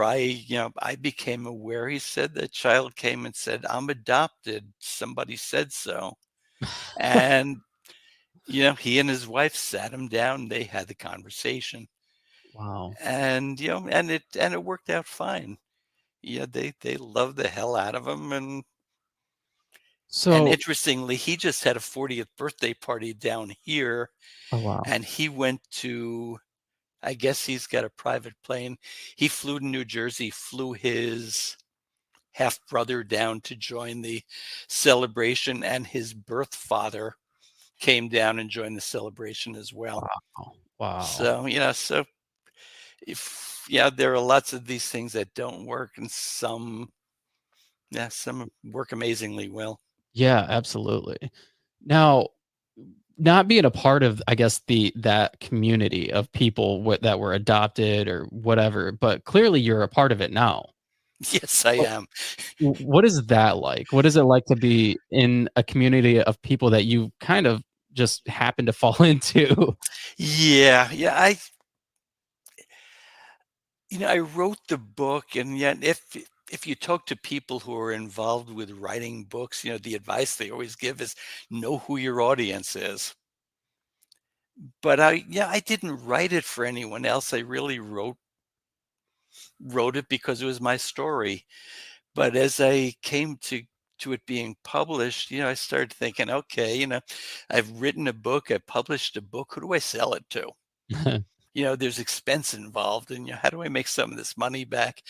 I became aware. He said the child came and said, "I'm adopted. Somebody said so." And he and his wife sat him down. They had the conversation, Wow. and it worked out fine. Yeah, they loved the hell out of him, and So, interestingly, he just had a 40th birthday party down here, oh wow. and he went to. I guess he's got a private plane. He flew to New Jersey, flew his half brother down to join the celebration, and his birth father came down and joined the celebration as well. Wow. Wow. So, if there are lots of these things that don't work, and some work amazingly well. Yeah, absolutely. Now, not being a part of, I guess, that community of people that were adopted or whatever, but clearly you're a part of it now. Yes, I What am. what is that like? What is it like to be in a community of people that you kind of just happen to fall into? Yeah, yeah. I wrote the book, and yet if you talk to people who are involved with writing books, the advice they always give is know who your audience is. But I didn't write it for anyone else. I really wrote it because it was my story. But as I came to it being published, I started thinking, okay, I've written a book, I published a book. Who do I sell it to? There's expense involved, and how do I make some of this money back?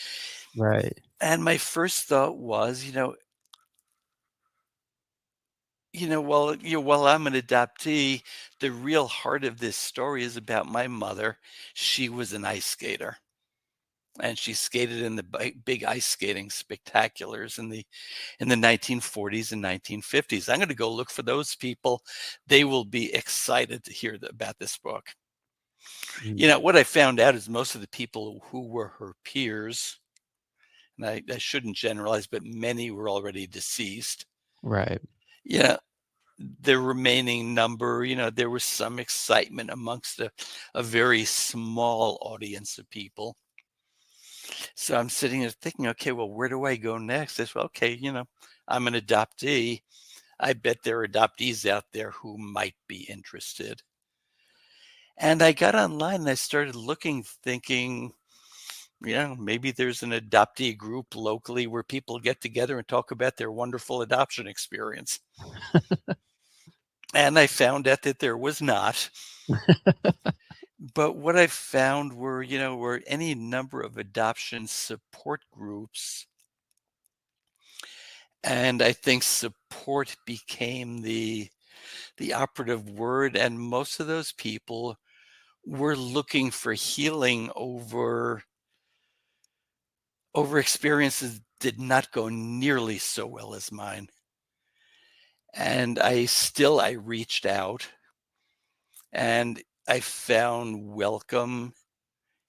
Right. And my first thought was, while I'm an adoptee, the real heart of this story is about my mother. She was an ice skater, and she skated in the big ice skating spectaculars in the 1940s and 1950s. I'm going to go look for those people. They will be excited to hear about this book. Mm, What I found out is most of the people who were her peers, and I shouldn't generalize, but many were already deceased. right. Yeah, the remaining number, there was some excitement amongst a very small audience of people. So I'm sitting there thinking, okay, well, where do I go next? I said, well, okay, I'm an adoptee. I bet there are adoptees out there who might be interested. And I got online and I started looking, thinking, yeah, maybe there's an adoptee group locally where people get together and talk about their wonderful adoption experience. And I found out that there was not. But what I found were any number of adoption support groups. And I think support became the operative word. And most of those people were looking for healing over experiences did not go nearly so well as mine. And I reached out and I found welcome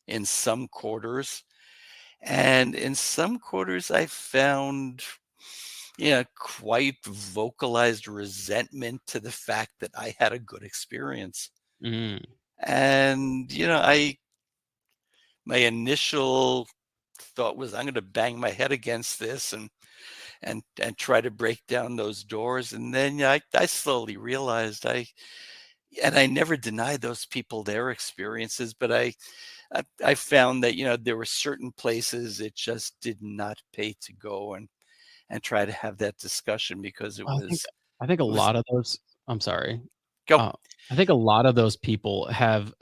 in some quarters. And in some quarters, I found, quite vocalized resentment to the fact that I had a good experience. Mm. And, my initial thought was, I'm going to bang my head against this and try to break down those doors. And then I slowly realized I never denied those people their experiences, but I found that there were certain places it just did not pay to go and try to have that discussion because I think I think a it was lot of those I'm sorry. go. Uh, I think a lot of those people have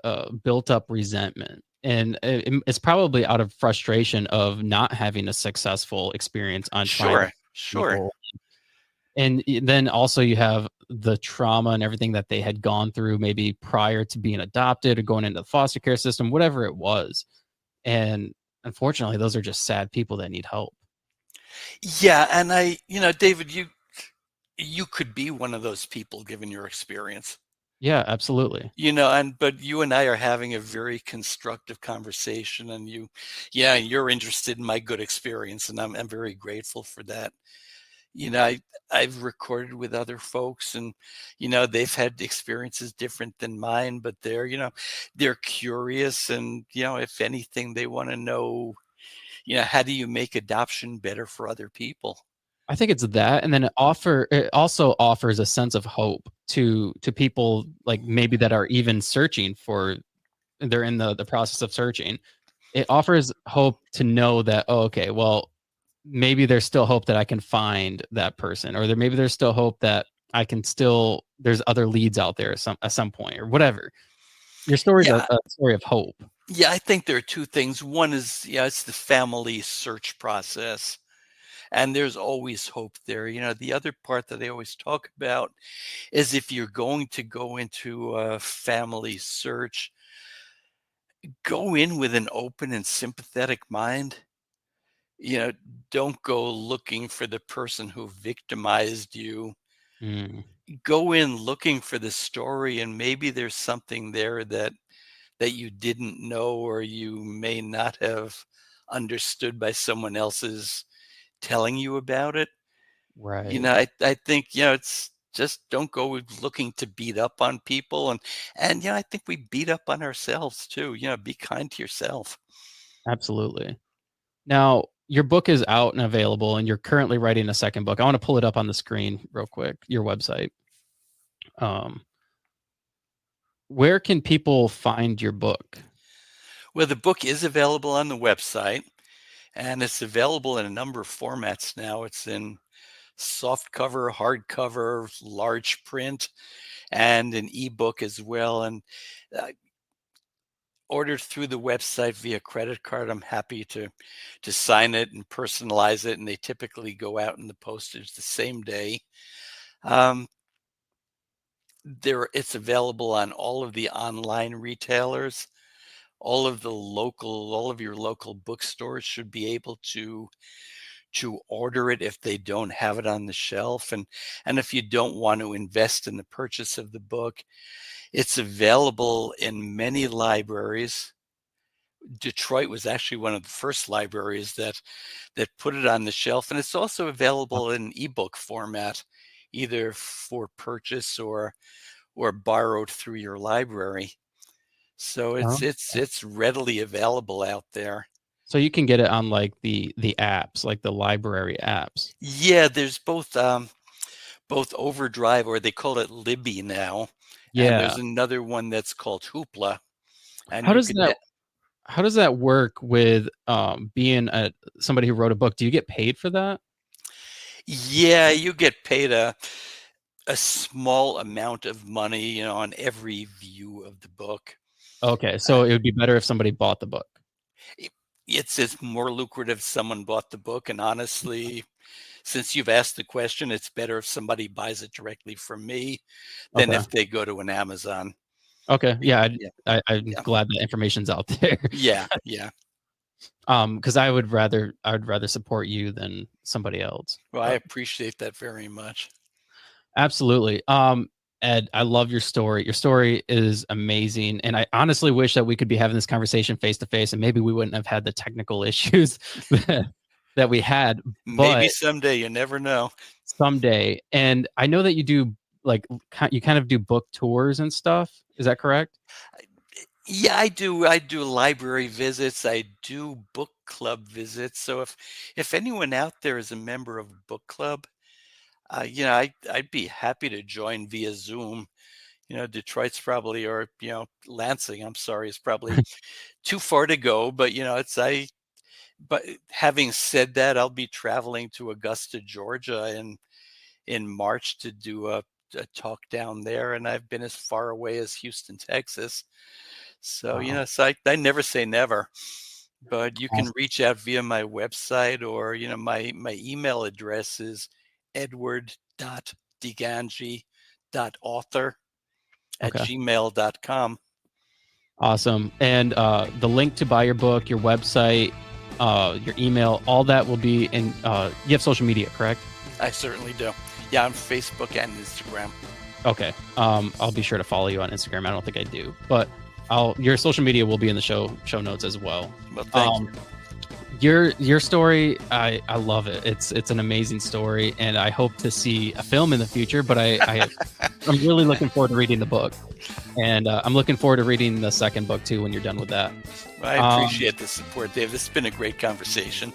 built up resentment, and it's probably out of frustration of not having a successful experience on trying to Sure, sure. people. And then also you have the trauma and everything that they had gone through maybe prior to being adopted or going into the foster care system, whatever it was. And unfortunately, those are just sad people that need help. Yeah, and David, you could be one of those people given your experience. Yeah, absolutely. But you and I are having a very constructive conversation, and you're interested in my good experience, and I'm very grateful for that. I've recorded with other folks, and they've had experiences different than mine, but they're curious, and if anything, they want to know, how do you make adoption better for other people? I think it's that, and then it also offers a sense of hope to people like maybe that are even searching for they're in the process of searching. It offers hope to know that, oh, okay, well, maybe there's still hope that I can find that person, or maybe there's still hope that I can still there's other leads out there at some point or whatever. Your story's Yeah, a story of hope. yeah, I think there are two things. One is, it's the family search process, and there's always hope there. The other part that I always talk about is if you're going to go into a family search, go in with an open and sympathetic mind. You know, don't go looking for the person who victimized you. Mm, Go in looking for the story, and maybe there's something there that you didn't know or you may not have understood by someone else's telling you about it. right. I think, it's just don't go looking to beat up on people, and I think we beat up on ourselves too. Be kind to yourself. Absolutely. Now, your book is out and available, and you're currently writing a second book. I want to pull it up on the screen real quick, your website. Um, where can people find your book? Well, the book is available on the website, and it's available in a number of formats now. It's in soft cover, hardcover, large print, and an ebook as well. And uh, ordered through the website via credit card, I'm happy to sign it and personalize it, and they typically go out in the postage the same day. Um, it's available on all of the online retailers. All of your local bookstores should be able to order it if they don't have it on the shelf. And if you don't want to invest in the purchase of the book, it's available in many libraries. Detroit was actually one of the first libraries that put it on the shelf, and it's also available in ebook format, either for purchase or borrowed through your library. So Oh, it's readily available out there. so you can get it on like the apps, like the library apps. Yeah, there's both both Overdrive, or they call it Libby now, and Yeah. there's another one that's called Hoopla, and How you does could. that how does that work with being somebody who wrote a book? Do you get paid for that? Yeah, you get paid a small amount of money, on every view of the book. Okay, Uh, so it would be better if somebody bought the book. it- it's more lucrative if someone bought the book, and honestly, since you've asked the question, it's better if somebody buys it directly from me than Okay. if they go to an Amazon. Okay. Yeah, Yeah, I'm yeah, glad that information's out there. yeah, yeah. Because I would rather support you than somebody else. Well, I But appreciate that very much. absolutely. Ed, I love your story. Your story is amazing, and I honestly wish that we could be having this conversation face to face, and maybe we wouldn't have had the technical issues that we had. Maybe But someday, you never know. someday, and I know that you do like you kind of do book tours and stuff. Is that correct? Yeah, I do. I do library visits. I do book club visits. So if anyone out there is a member of a book club, I'd be happy to join via Zoom. Detroit's probably, or Lansing, I'm sorry, is probably too far to go. But it's I. But having said that, I'll be traveling to Augusta, Georgia, in March to do a talk down there, and I've been as far away as Houston, Texas. So, Wow. I never say never, but you can Awesome. reach out via my website, or, my email address is edward.degangi.author at Okay. gmail.com. Awesome. And the link to buy your book, your website, your email, all that will be in. You have social media, correct? I certainly do. Yeah, on Facebook and Instagram. Okay. I'll be sure to follow you on Instagram. I don't think I do, but your social media will be in the show notes as well. Well, thank you. Your story, I love it. It's an amazing story, and I hope to see a film in the future. But I'm really looking forward to reading the book, and I'm looking forward to reading the second book too when you're done with that. I appreciate the support, Dave. This has been a great conversation.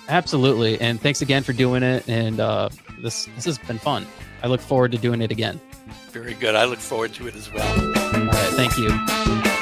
Absolutely, and thanks again for doing it. And this has been fun. I look forward to doing it again. Very good. I look forward to it as well. All right, thank you.